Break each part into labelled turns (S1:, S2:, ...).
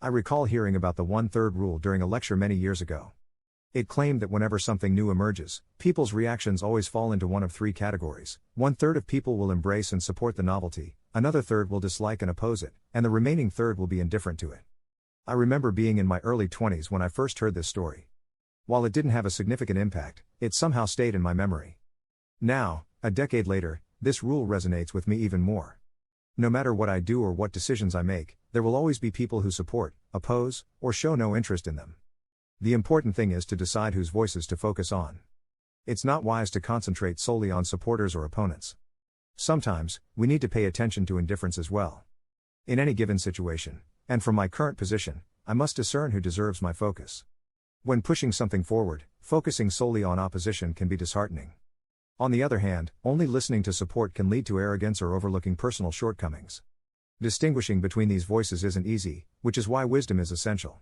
S1: I recall hearing about the 1/3 rule during a lecture many years ago. It claimed that whenever something new emerges, people's reactions always fall into one of three categories. 1/3 of people will embrace and support the novelty, another third will dislike and oppose it, and the remaining third will be indifferent to it. I remember being in my early 20s when I first heard this story. While it didn't have a significant impact, it somehow stayed in my memory. Now, a decade later, this rule resonates with me even more. No matter what I do or what decisions I make, there will always be people who support, oppose, or show no interest in them. The important thing is to decide whose voices to focus on. It's not wise to concentrate solely on supporters or opponents. Sometimes, we need to pay attention to indifference as well. In any given situation, and from my current position, I must discern who deserves my focus. When pushing something forward, focusing solely on opposition can be disheartening. On the other hand, only listening to support can lead to arrogance or overlooking personal shortcomings. Distinguishing between these voices isn't easy, which is why wisdom is essential.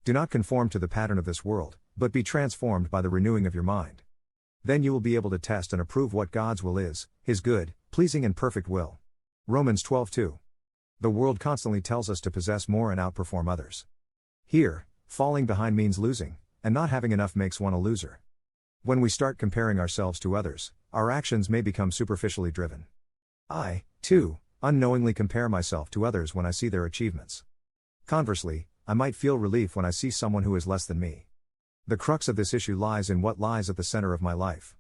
S1: Do not conform to the pattern of this world, but be transformed by the renewing of your mind. Then you will be able to test and approve what God's will is, His good, pleasing and perfect will. Romans 12:2. The world constantly tells us to possess more and outperform others. Here, falling behind means losing, and not having enough makes one a loser. When we start comparing ourselves to others, our actions may become superficially driven. I, too, unknowingly compare myself to others when I see their achievements. Conversely, I might feel relief when I see someone who is less than me. The crux of this issue lies in what lies at the center of my life.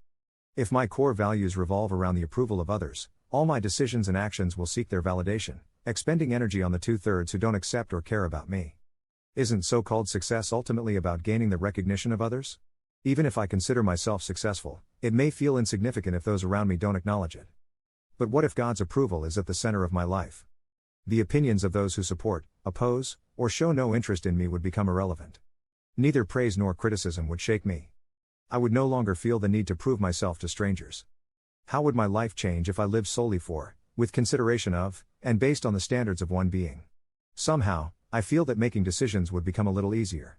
S1: If my core values revolve around the approval of others, all my decisions and actions will seek their validation, expending energy on the 2/3 who don't accept or care about me. Isn't so-called success ultimately about gaining the recognition of others? Even if I consider myself successful, it may feel insignificant if those around me don't acknowledge it. But what if God's approval is at the center of my life? The opinions of those who support, oppose, or show no interest in me would become irrelevant. Neither praise nor criticism would shake me. I would no longer feel the need to prove myself to strangers. How would my life change if I lived solely for, with consideration of, and based on the standards of one being? Somehow, I feel that making decisions would become a little easier.